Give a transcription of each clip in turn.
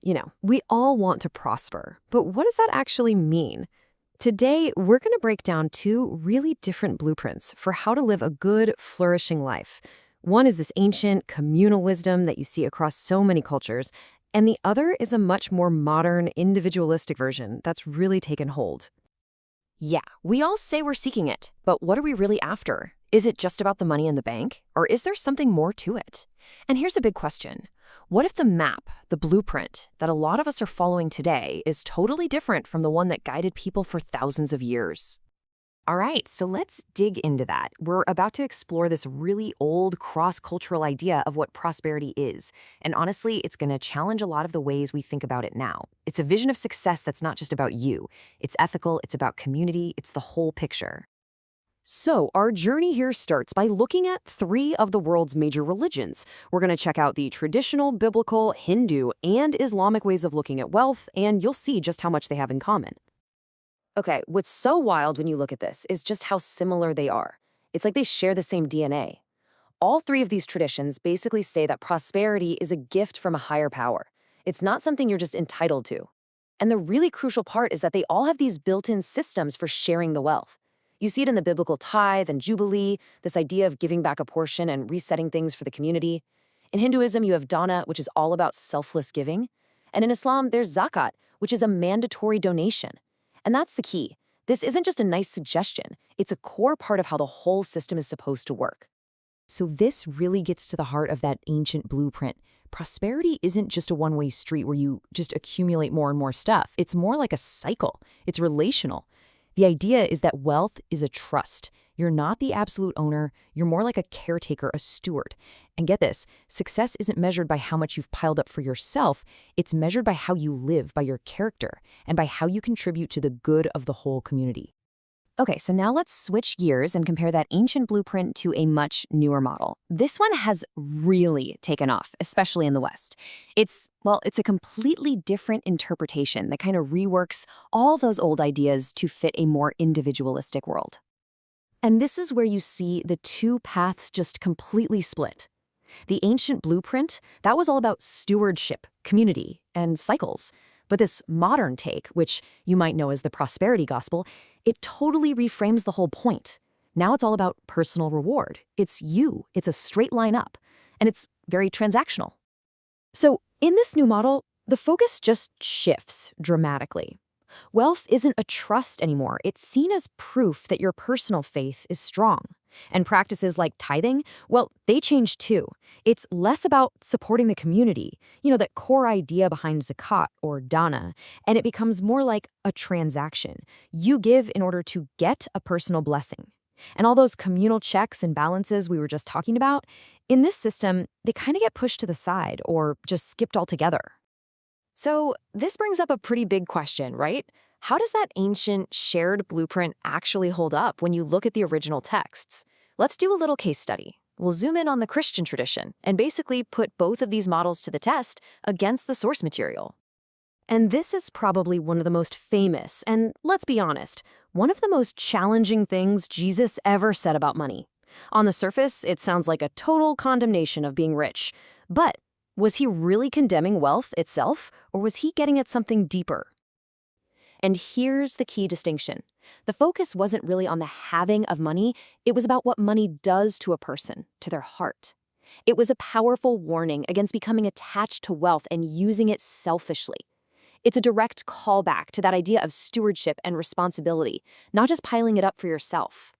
We all want to prosper, but what does that actually mean? Today, we're going to break down two really different blueprints for how to live a good, flourishing life. One is this ancient communal wisdom that you see across so many cultures, and the other is a much more modern, individualistic version that's really taken hold. Yeah, we all say we're seeking it, but what are we really after? Is it just about the money in the bank, or is there something more to it? And here's a big question. What if the map, the blueprint, that a lot of us are following today is totally different from the one that guided people for thousands of years? All right, so let's dig into that. We're about to explore this really old cross-cultural idea of what prosperity is. And honestly, it's going to challenge a lot of the ways we think about it now. It's a vision of success that's not just about you. It's ethical, it's about community, it's the whole picture. So, our journey here starts by looking at three of the world's major religions. We're going to check out the traditional, biblical, Hindu, and Islamic ways of looking at wealth, and you'll see just how much they have in common. Okay, what's so wild when you look at this is just how similar they are. It's like they share the same DNA. All three of these traditions basically say that prosperity is a gift from a higher power. It's not something you're just entitled to. And the really crucial part is that they all have these built-in systems for sharing the wealth. You see it in the biblical tithe and jubilee, this idea of giving back a portion and resetting things for the community. In Hinduism, you have dana, which is all about selfless giving. And in Islam, there's zakat, which is a mandatory donation. And that's the key. This isn't just a nice suggestion. It's a core part of how the whole system is supposed to work. So this really gets to the heart of that ancient blueprint. Prosperity isn't just a one-way street where you just accumulate more and more stuff. It's more like a cycle. It's relational. The idea is that wealth is a trust. You're not the absolute owner. You're more like a caretaker, a steward. And get this, success isn't measured by how much you've piled up for yourself. It's measured by how you live, by your character, and by how you contribute to the good of the whole community. Okay, so now let's switch gears and compare that ancient blueprint to a much newer model. This one has really taken off, especially in the West. It's a completely different interpretation that kind of reworks all those old ideas to fit a more individualistic world. And this is where you see the two paths just completely split. The ancient blueprint, that was all about stewardship, community, and cycles. But this modern take, which you might know as the prosperity gospel, it totally reframes the whole point. Now it's all about personal reward. It's you. It's a straight line up. And it's very transactional. So in this new model, the focus just shifts dramatically. Wealth isn't a trust anymore. It's seen as proof that your personal faith is strong. And practices like tithing, well, they change too. It's less about supporting the community, that core idea behind zakat or dana, and it becomes more like a transaction. You give in order to get a personal blessing. And all those communal checks and balances we were just talking about, in this system, they kind of get pushed to the side or just skipped altogether. So this brings up a pretty big question, right? How does that ancient shared blueprint actually hold up when you look at the original texts? Let's do a little case study. We'll zoom in on the Christian tradition and basically put both of these models to the test against the source material. And this is probably one of the most famous, and let's be honest, one of the most challenging things Jesus ever said about money. On the surface, it sounds like a total condemnation of being rich. But was he really condemning wealth itself, or was he getting at something deeper? And here's the key distinction. The focus wasn't really on the having of money, it was about what money does to a person, to their heart. It was a powerful warning against becoming attached to wealth and using it selfishly. It's a direct callback to that idea of stewardship and responsibility, not just piling it up for yourself.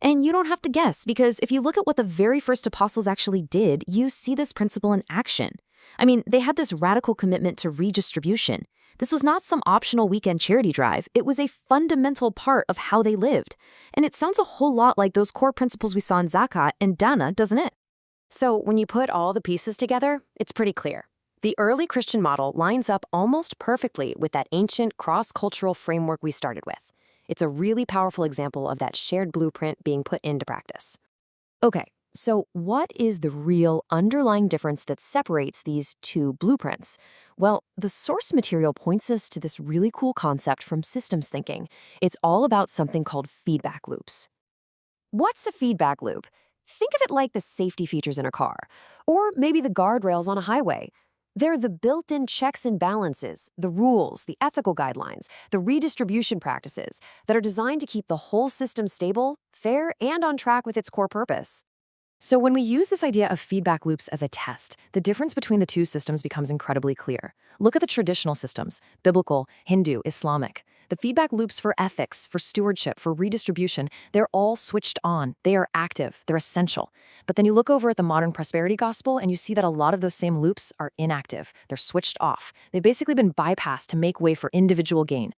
And you don't have to guess, because if you look at what the very first apostles actually did, you see this principle in action. I mean, they had this radical commitment to redistribution. This was not some optional weekend charity drive. It was a fundamental part of how they lived. And it sounds a whole lot like those core principles we saw in zakat and dana, doesn't it? So when you put all the pieces together, it's pretty clear. The early Christian model lines up almost perfectly with that ancient cross-cultural framework we started with. It's a really powerful example of that shared blueprint being put into practice. Okay, so what is the real underlying difference that separates these two blueprints? Well, the source material points us to this really cool concept from systems thinking. It's all about something called feedback loops. What's a feedback loop? Think of it like the safety features in a car, or maybe the guardrails on a highway. They're the built-in checks and balances, the rules, the ethical guidelines, the redistribution practices that are designed to keep the whole system stable, fair, and on track with its core purpose. So when we use this idea of feedback loops as a test, the difference between the two systems becomes incredibly clear. Look at the traditional systems, biblical, Hindu, Islamic. The feedback loops for ethics, for stewardship, for redistribution, they're all switched on. They are active. They're essential. But then you look over at the modern prosperity gospel and you see that a lot of those same loops are inactive. They're switched off. They've basically been bypassed to make way for individual gain.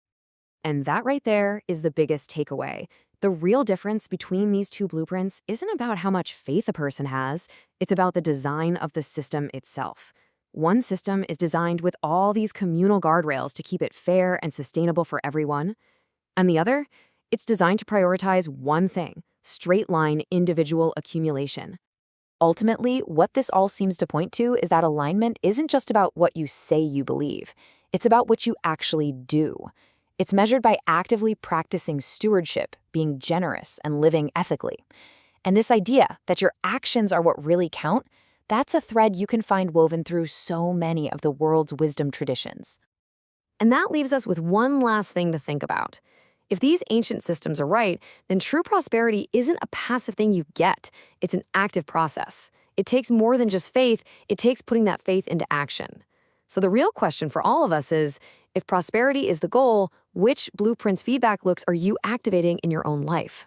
And that right there is the biggest takeaway. The real difference between these two blueprints isn't about how much faith a person has, it's about the design of the system itself. One system is designed with all these communal guardrails to keep it fair and sustainable for everyone, and the other, it's designed to prioritize one thing: straight-line individual accumulation. Ultimately, what this all seems to point to is that alignment isn't just about what you say you believe, it's about what you actually do. It's measured by actively practicing stewardship, being generous, and living ethically. And this idea that your actions are what really count, that's a thread you can find woven through so many of the world's wisdom traditions. And that leaves us with one last thing to think about. If these ancient systems are right, then true prosperity isn't a passive thing you get, it's an active process. It takes more than just faith, it takes putting that faith into action. So the real question for all of us is, if prosperity is the goal, which blueprints feedback loops are you activating in your own life?